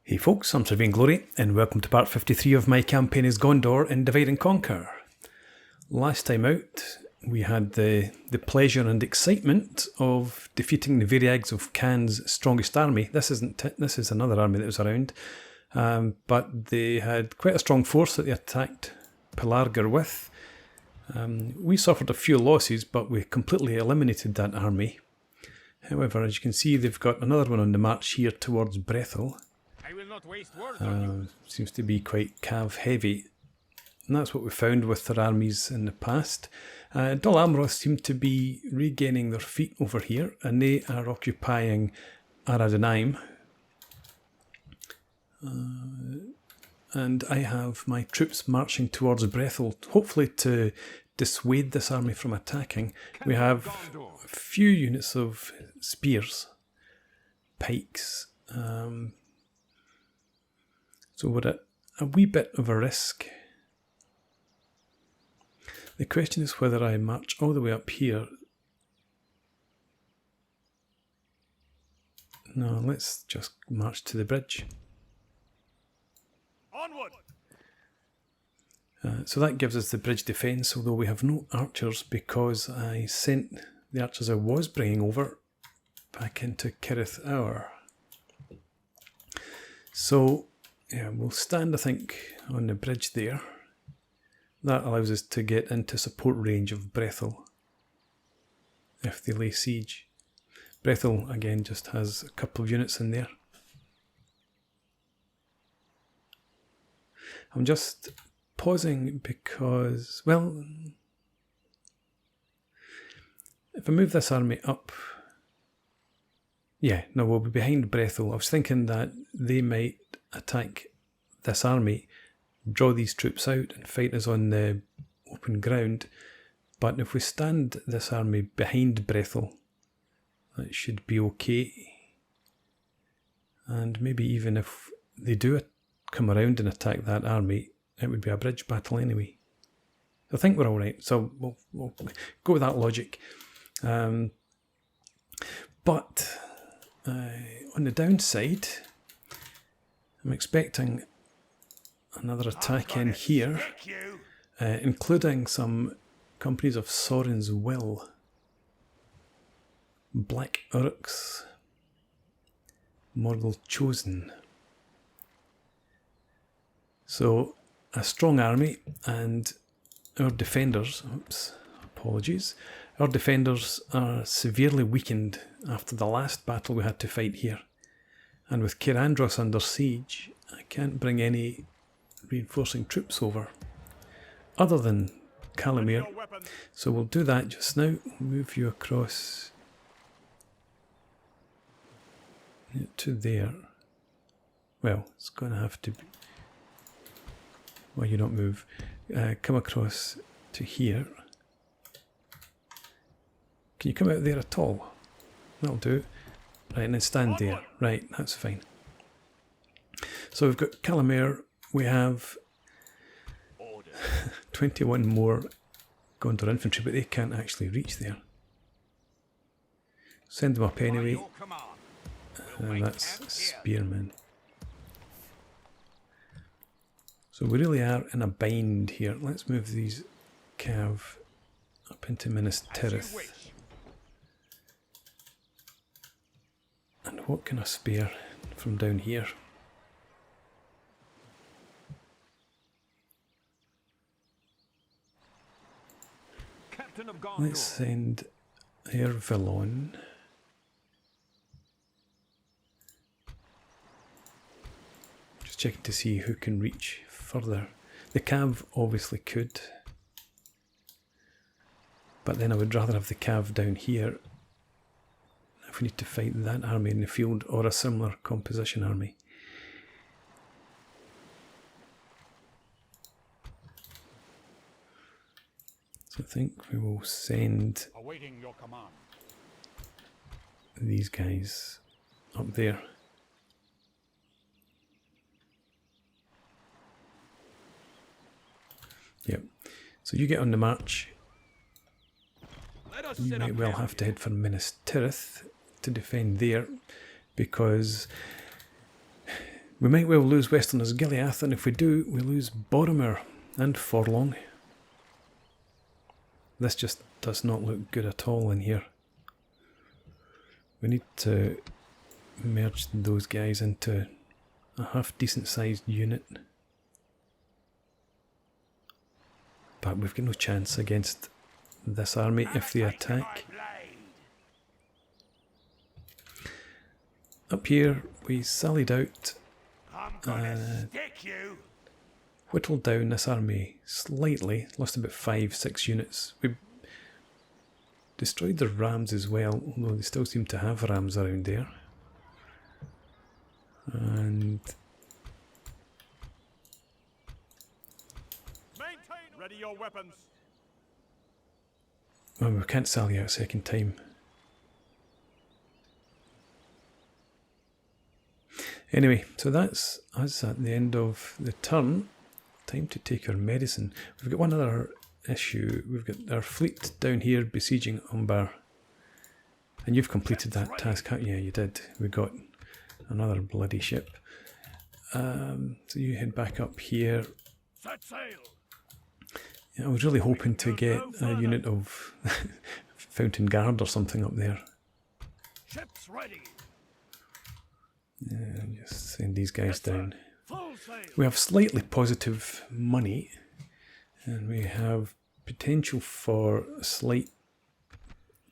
Hey folks, I'm Sir Glory, and welcome to part 53 of my campaign as Gondor in Divide and Conquer. Last time out, we had the pleasure and excitement of defeating the Variegs of Khan's strongest army. This is another army that was around, but they had quite a strong force that they attacked Pelargir with. We suffered a few losses, but we completely eliminated that army. However, as you can see, they've got another one on the march here towards Brethil. Seems to be quite cav heavy, and that's what we found with their armies in the past. Dol Amroth seem to be regaining their feet over here, and they are occupying Aradanaim. And I have my troops marching towards Brethil, hopefully to dissuade this army from attacking. We have a few units of spears, pikes. So we're at a wee bit of a risk. The question is whether I march all the way up here. No, let's just march to the bridge. Onward. So that gives us the bridge defence, although we have no archers because I sent the archers I was bringing over back into Cirith Hour. So yeah, we'll stand, I think, on the bridge there. That allows us to get into support range of Brethil if they lay siege. Brethil, again, just has a couple of units in there. I'm just pausing because, well, if I move this army up, yeah, no, we'll be behind Brethil. I was thinking that they might attack this army, draw these troops out and fight us on the open ground, but if we stand this army behind Brethil, that should be okay. And maybe even if they do come around and attack that army, it would be a bridge battle anyway. I think we're alright, so we'll go with that logic. But on the downside, I'm expecting another attack in here, including some companies of Sauron's Will. Black Urks, Mordor Chosen. So, a strong army, and our defenders, our defenders are severely weakened after the last battle we had to fight here. And with Kirandros under siege, I can't bring any reinforcing troops over, other than Calamir. So we'll do that just now. Move you across to there. Well, it's going to have to be... Well, you don't move. Come across to here. Can you come out there at all? That'll do. Right, and then stand there. Right, that's fine. So we've got Calamir. We have 21 more Gondor infantry, but they can't actually reach there. Send them up anyway. And that's spearmen. So we really are in a bind here. Let's move these cav up into Minas Tirith. And what can I spare from down here? Let's send Air Vallon. Just checking to see who can reach further. The cav obviously could, but then I would rather have the cav down here if we need to fight that army in the field or a similar composition army. So I think we will send these guys up there. Yep. So you get on the march. You might well have to head for Minas Tirith to defend there, because We might well lose Western Osgiliath, and if we do, we lose Boromir and Forlong. This just does not look good at all in here. We need to merge those guys into a half decent sized unit. But we've got no chance against this army if they attack. Up here we sallied out, whittled down this army slightly, lost about 5-6 units. We destroyed their rams as well, although they still seem to have rams around there. And ready your weapons. Well, we can't sally out a second time. Anyway, so that's us at the end of the turn. Time to take our medicine. We've got one other issue. We've got our fleet down here besieging Umbar. And you've completed that task, haven't you? Yeah, you did. We got another bloody ship. So you head back up here. Set sail. Yeah, I was really hoping to get a unit of Fountain Guard or something up there. Ships ready. Yeah, just send these guys down. We have slightly positive money, and we have potential for a slight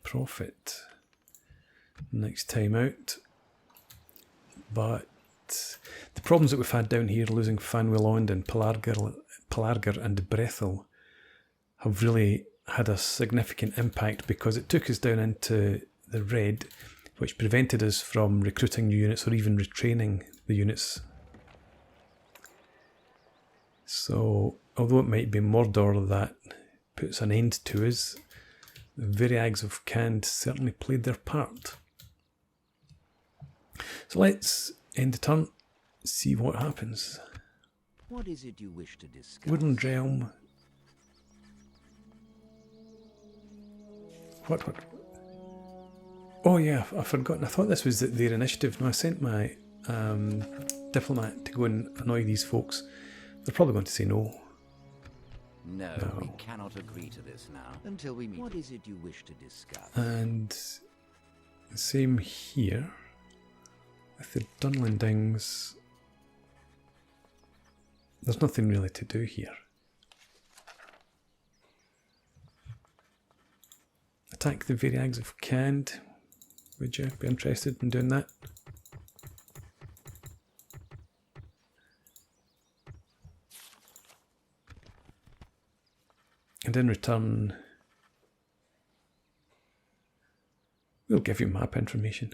profit next time out. But the problems that we've had down here, losing Fanwilond and Pelargir and Brethil, have really had a significant impact because it took us down into the red, which prevented us from recruiting new units or even retraining the units. So, although it might be Mordor that puts an end to us, the Varyags of Khand certainly played their part. So let's end the turn, see what happens. What is it you wish to discuss? Woodland Realm. What? Oh yeah, I've forgotten. I thought this was their initiative. No, I sent my diplomat to go and annoy these folks. They're probably going to say no. No, we cannot agree to this now until we meet. What is it you wish to discuss? And same here with the Dunlendings. There's nothing really to do here. Attack the Varyags of Khand. Would you be interested in doing that? And in return, we'll give you map information.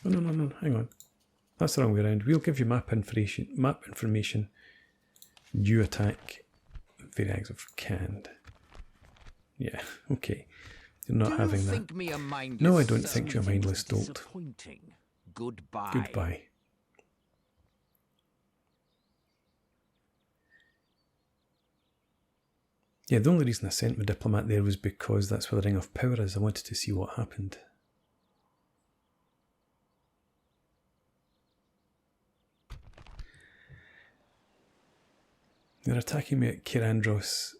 Oh, no, hang on. That's the wrong way around. We'll give you map information. You attack Varyags of Khand. Yeah, okay. You're not having that. No, I don't think you're a mindless dolt. Goodbye. Goodbye. Yeah, the only reason I sent my diplomat there was because that's where the Ring of Power is. I wanted to see what happened. They're attacking me at Kirandros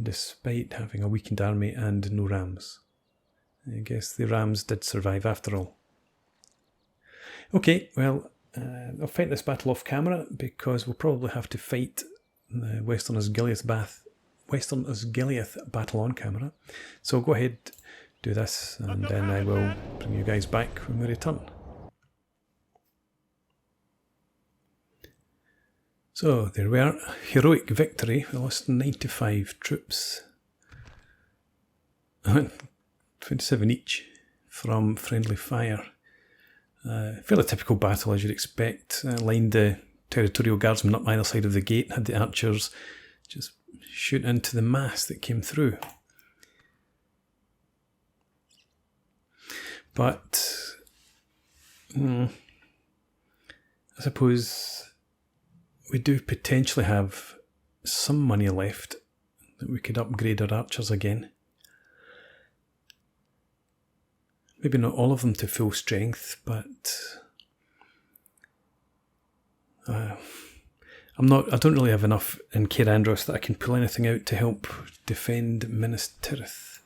despite having a weakened army and no rams. I guess the rams did survive after all. Okay, well, I'll fight this battle off camera because we'll probably have to fight the Western Osgiliath battle on camera. So go ahead, do this, and then I will bring you guys back when we return. So there we are, heroic victory. We lost 95 troops, 27 each from friendly fire. Fairly typical battle as you'd expect. Lined the territorial guardsmen up either side of the gate, had the archers just shoot into the mass that came through. But I suppose we do potentially have some money left that we could upgrade our archers again. Maybe not all of them to full strength, but I don't really have enough in Cair Andros that I can pull anything out to help defend Minas Tirith.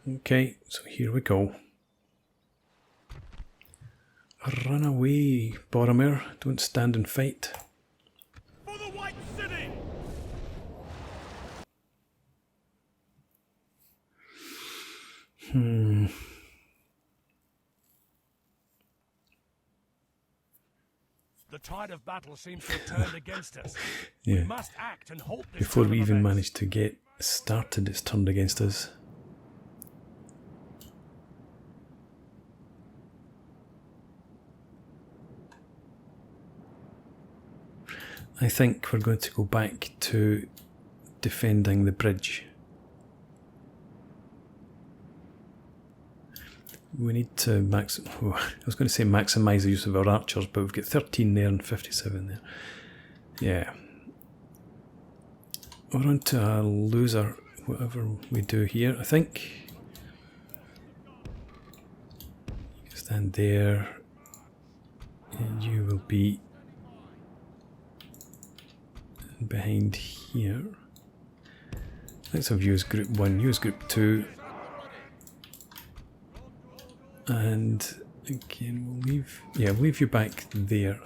Okay, so here we go. Run away, Boromir. Don't stand and fight. For the White City! The tide of battle seems to have turned against us. Yeah. We must act and halt this Before turn we of even events. manage to get started, it's turned against us. I think we're going to go back to defending the bridge. We need to I was going to say maximise the use of our archers, but we've got 13 there and 57 there. Yeah. We're on to a loser, whatever we do here, I think. You stand there, and you will be behind here. Let's have you as group 1, you as group 2. And again, we'll leave you back there.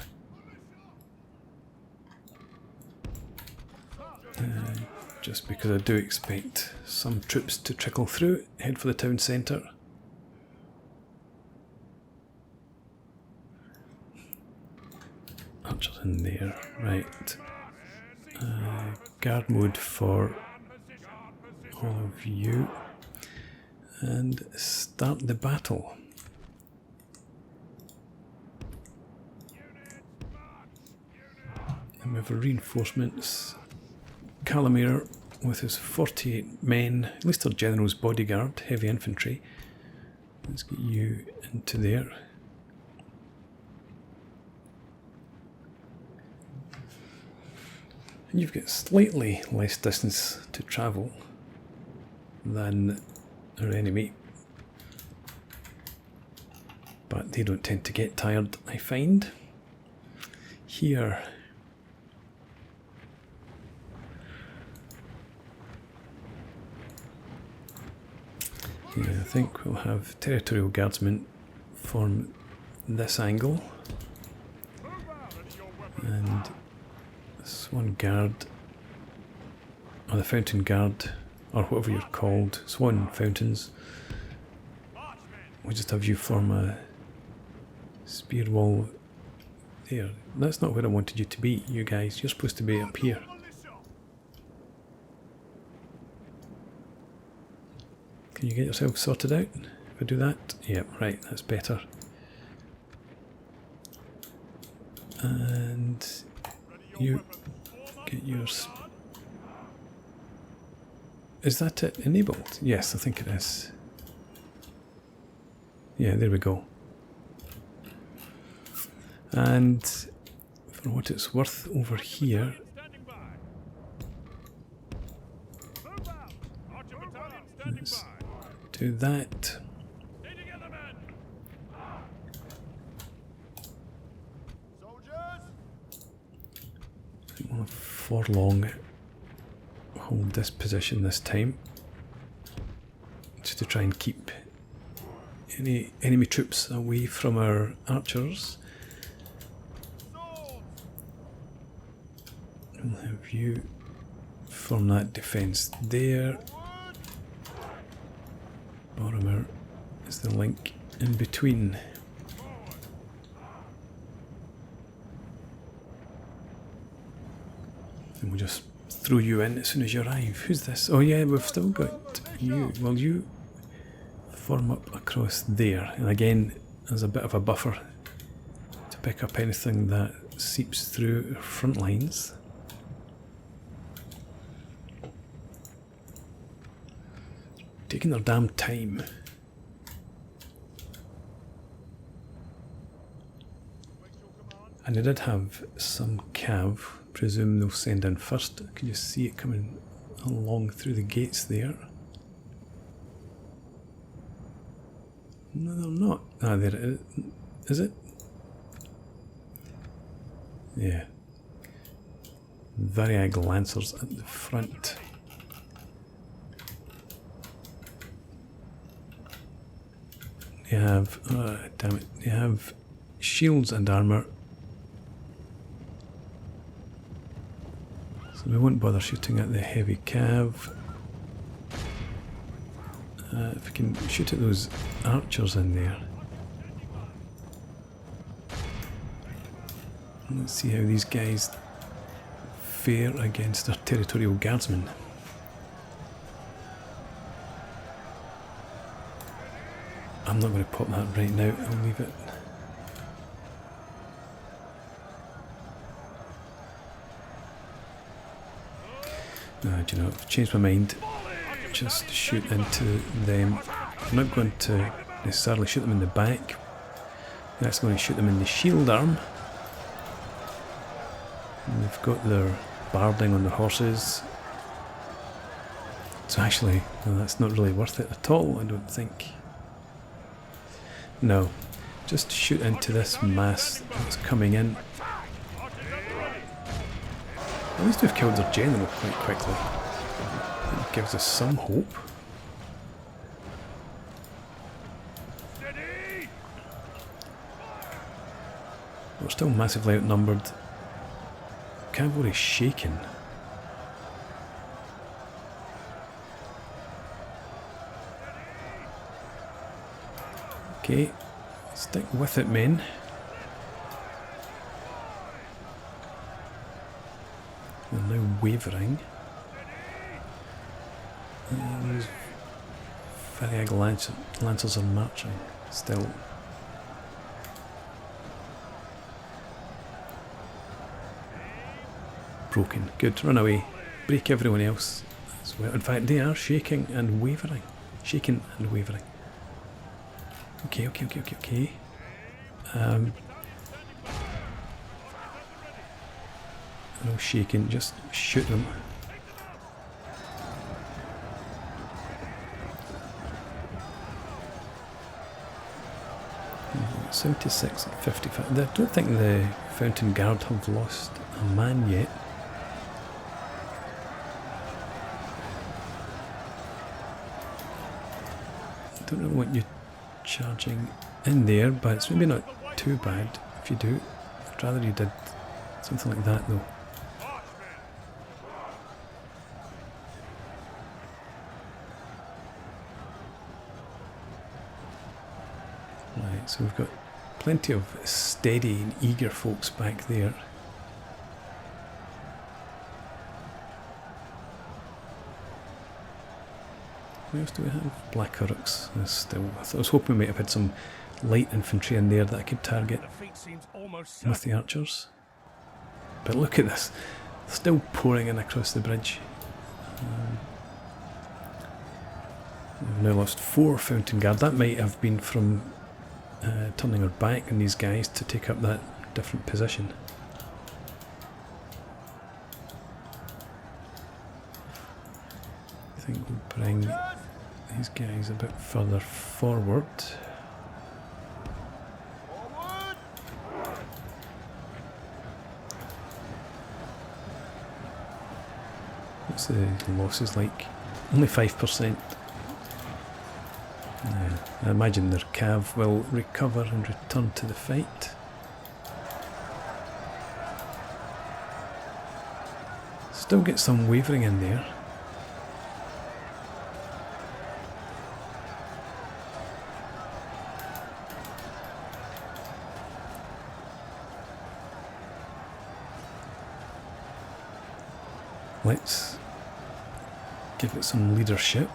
Just because I do expect some troops to trickle through. Head for the town centre. Archers in there, right. Guard mode for all of you. And start the battle. And we have our reinforcements. Calamir with his 48 men, at least our general's bodyguard, heavy infantry. Let's get you into there. And you've got slightly less distance to travel than our enemy. But they don't tend to get tired, I find. Here. Yeah, I think we'll have territorial guardsmen form this angle. And this one guard, or the fountain guard, or whatever you're called, swan fountains. We just have you form a spear wall there. That's not where I wanted you to be, you guys. You're supposed to be up here. Can you get yourself sorted out? If I do that? Yep, right, that's better. And you get yours. Is that it enabled? Yes, I think it is. Yeah, there we go. And for what it's worth over here, let's do that. I think we'll have Forlong hold this position this time, just to try and keep any enemy troops away from our archers. We'll have you form that defence there. Boromir is the link in between. And we'll just throw you in as soon as you arrive. Who's this? Oh yeah, we've still got you. Well, you form up across there. And again, there's a bit of a buffer to pick up anything that seeps through our front lines. Taking their damn time. And they did have some cav. Presume they'll send in first. Can you see it coming along through the gates there. No, they're not. Ah, there it is. Is it? Yeah. Variag Lancers at the front. They have, damn it, they have shields and armour. So we won't bother shooting at the heavy cav. If we can shoot at those archers in there. Let's see how these guys fare against our territorial guardsmen. I'm not going to pop that right now, I'll leave it. Do you know, I've changed my mind. Just shoot into them. I'm not going to necessarily shoot them in the back. I'm actually going to shoot them in the shield arm. And they've got their barding on the horses. So actually, no, that's not really worth it at all, I don't think. No, just shoot into this mass that's coming in. At least we've killed their general quite quickly. It gives us some hope. We're still massively outnumbered. Cavalry shaken. Okay, stick with it, men. They're now wavering. These Variag Lancers are marching still. Broken. Good. Run away. Break everyone else as well. In fact, they are shaking and wavering. Shaking and wavering. Okay. No shaking, just shoot them. 76 and 55. I don't think the Fountain Guard have lost a man yet. I don't really want you charging in there, but it's maybe not too bad if you do. I'd rather you did something like that though. Right, so we've got plenty of steady and eager folks back there. What else do we have? Black Urux still. I was hoping we might have had some light infantry in there that I could target with the archers. But look at this. They're still pouring in across the bridge. We've now lost 4 Fountain Guard. That might have been from turning our back on these guys to take up that different position. I think we'll bring these guys a bit further forward. What's the losses like? Only 5%. I imagine their cav will recover and return to the fight. Still get some wavering in there. Let's give it some leadership.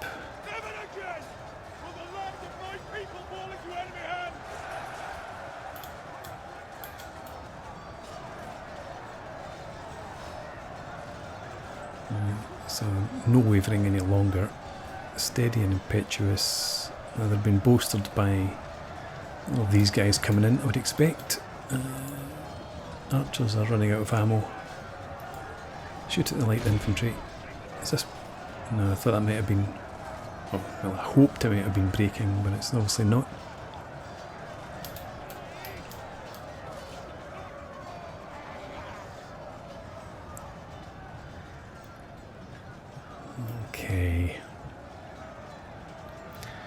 So no wavering any longer. Steady and impetuous. Now they've been bolstered by all of these guys coming in, I would expect. Archers are running out of ammo. Shoot at the light infantry. Is this No, I thought that might have been... Oh, well, I hoped it might have been breaking, but it's obviously not. Okay.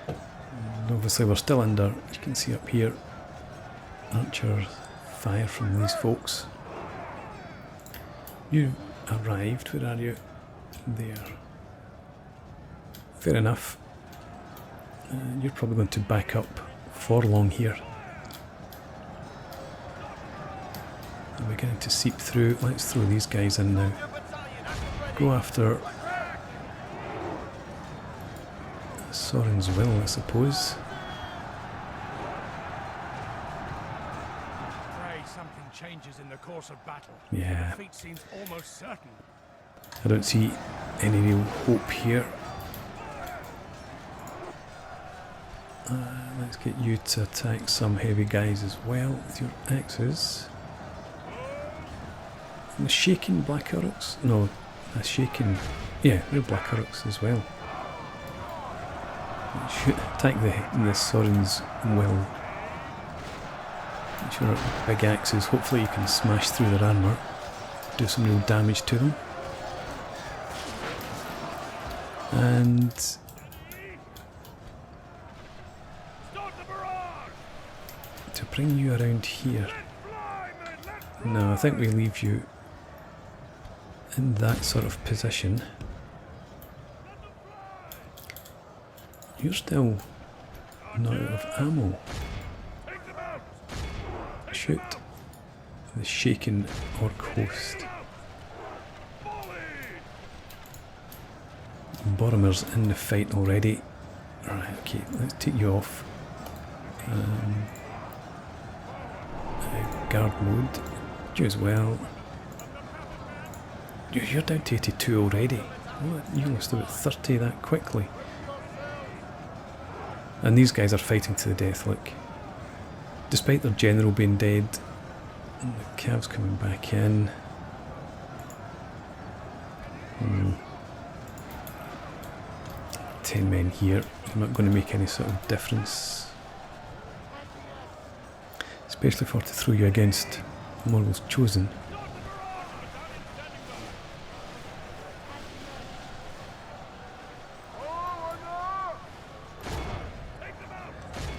And obviously we're still under, you can see up here, archer fire from these folks. You arrived, where are you? There. Fair enough. You're probably going to back up for long here. I'm beginning to seep through. Let's throw these guys in now. Go after Sauron's will, I suppose. Pray something changes in the course of battle. Yeah. Defeat seems almost certain. I don't see any real hope here. Let's get you to attack some heavy guys as well with your axes. And the shaking black orcs? No, a shaking... Yeah, they're black orcs as well. Shoot, attack the Sauron's will. Get your big axes, hopefully you can smash through their armour. Do some real damage to them. And... to bring you around here. No, I think we leave you in that sort of position. You're still not out of ammo. Shoot. The shaken orc host. Boromir's in the fight already. Right, okay, let's take you off. Guard mode. You as well. You're down to 82 already. What? You lost about 30 that quickly. And these guys are fighting to the death, look. Despite their general being dead, and the Cavs coming back in. 10 men here. Not going to make any sort of difference. Especially for to throw you against Mordor's Chosen.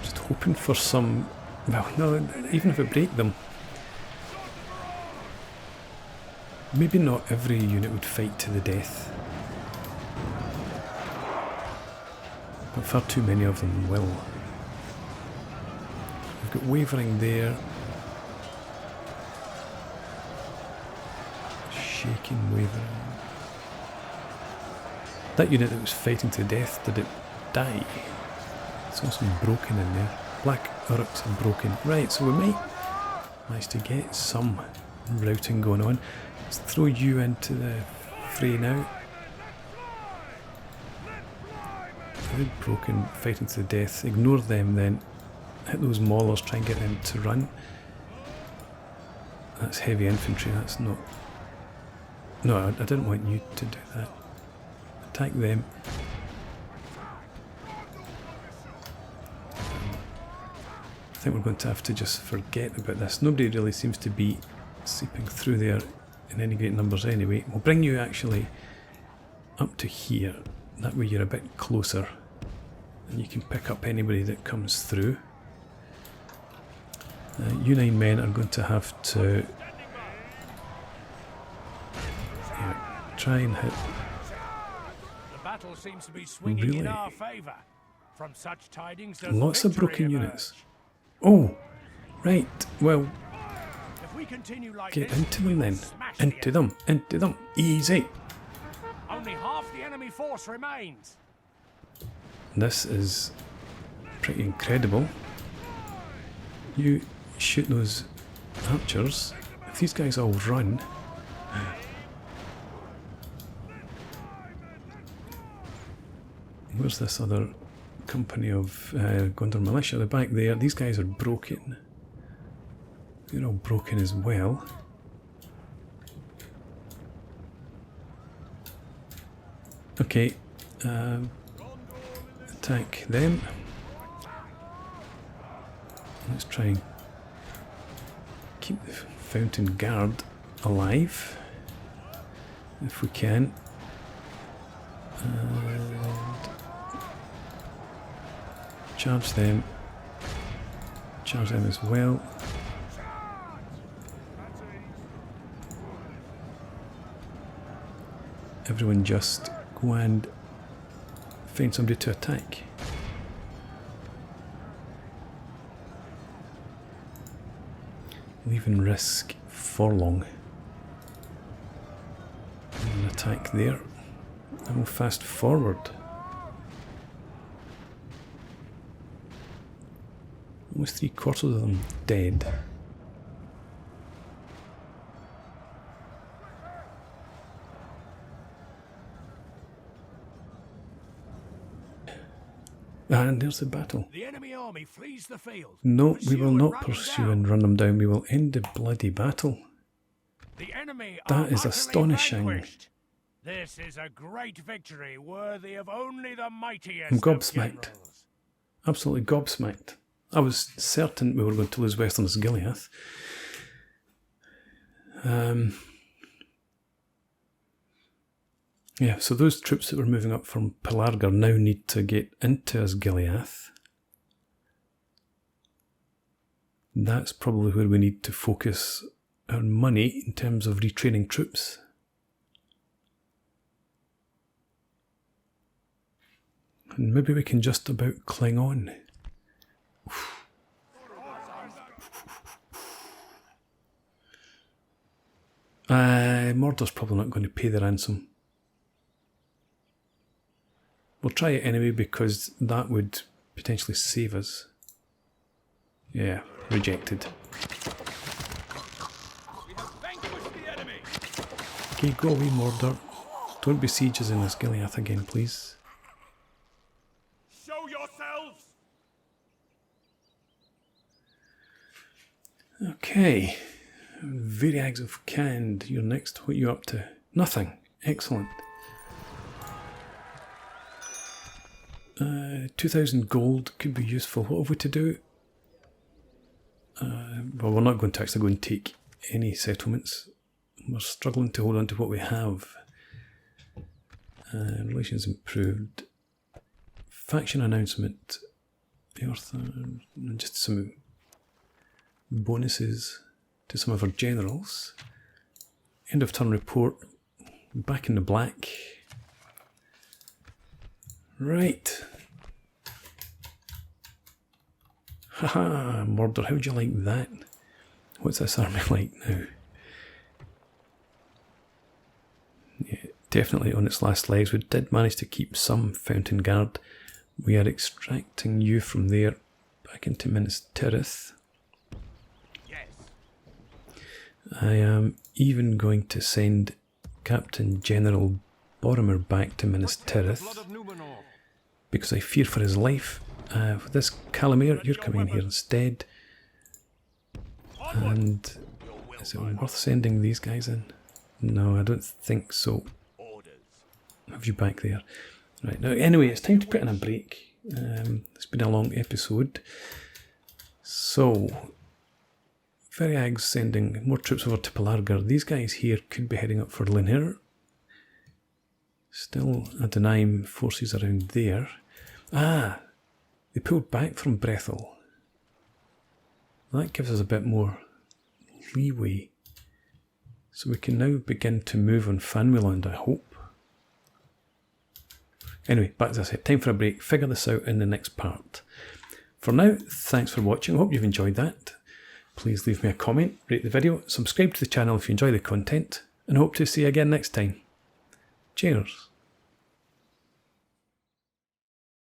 Just hoping for some... Well, no, even if I break them. Maybe not every unit would fight to the death. But far too many of them will. We've got wavering there. Shaking wavering. That unit that was fighting to death, did it die? Saw some broken in there. Black orcs are broken. Right, so we might manage to get some routing going on. Let's throw you into the fray now. They're broken, fighting to the death. Ignore them then. Hit those maulers, try and get them to run. That's heavy infantry, that's not... No, I didn't want you to do that. Attack them. I think we're going to have to just forget about this. Nobody really seems to be seeping through there in any great numbers anyway. We'll bring you actually up to here. That way you're a bit closer. And you can pick up anybody that comes through. You 9 men are going to have to try and hit. The battle seems to be swinging in our favor. From such tidings, lots of broken units. Oh, right. Well, if we continue like get this, into them then. Into them. Easy. Only half the enemy force remains. This is pretty incredible. You shoot those archers. If these guys all run... Where's this other company of Gondor militia? They're back there. These guys are broken. They're all broken as well. Okay, Attack them. Let's try and keep the Fountain Guard alive if we can. And charge them. Charge them as well. Everyone just go and find somebody to attack. Leave and risk Forlong. And an attack there. And we'll fast forward. Almost 3/4 of them dead. And there's the battle. The enemy army flees the field. No, we will not pursue and run them down. We will end the bloody battle. The enemy That are is utterly astonishing. vanquished. This is a great victory, worthy of only the mightiest. I'm of gobsmacked. generals. Absolutely gobsmacked. I was certain we were going to lose Western Osgiliath. Yeah, so those troops that were moving up from Pelargr now need to get into Osgiliath. That's probably where we need to focus our money in terms of retraining troops. And maybe we can just about cling on. Mordor's probably not going to pay the ransom. We'll try it anyway because that would potentially save us. Yeah, rejected. Okay, go away, Mordor. Don't besiege us in Osgiliath again, please. Show yourselves. Okay. Variags of Canned, you're next. What are you up to? Nothing. Excellent. 2,000 gold could be useful. What have we to do? Well, we're not going to actually go and take any settlements. We're struggling to hold on to what we have. Relations improved. Faction announcement. Just some bonuses to some of our generals. End of turn report. Back in the black. Right. Haha, Mordor, how'd you like that? What's this army like now? Yeah, definitely on its last legs. We did manage to keep some Fountain Guard. We are extracting you from there back into Minas Tirith. Yes. I am even going to send Captain General Boromir back to Minas Tirith because I fear for his life. For this Calamir, you're coming in here instead. And is it worth sending these guys in? No, I don't think so. Have you back there? Right, now anyway, it's time to put in a break. It's been a long episode. So, Variag's sending more troops over to Pelargr. These guys here could be heading up for Linhir. Still a denying forces around there. Ah, they pulled back from Brethil. That gives us a bit more leeway. So we can now begin to move on Fanmuland, I hope. Anyway, back as I said, time for a break. Figure this out in the next part. For now, thanks for watching. I hope you've enjoyed that. Please leave me a comment, rate the video, subscribe to the channel if you enjoy the content, and hope to see you again next time. Cheers.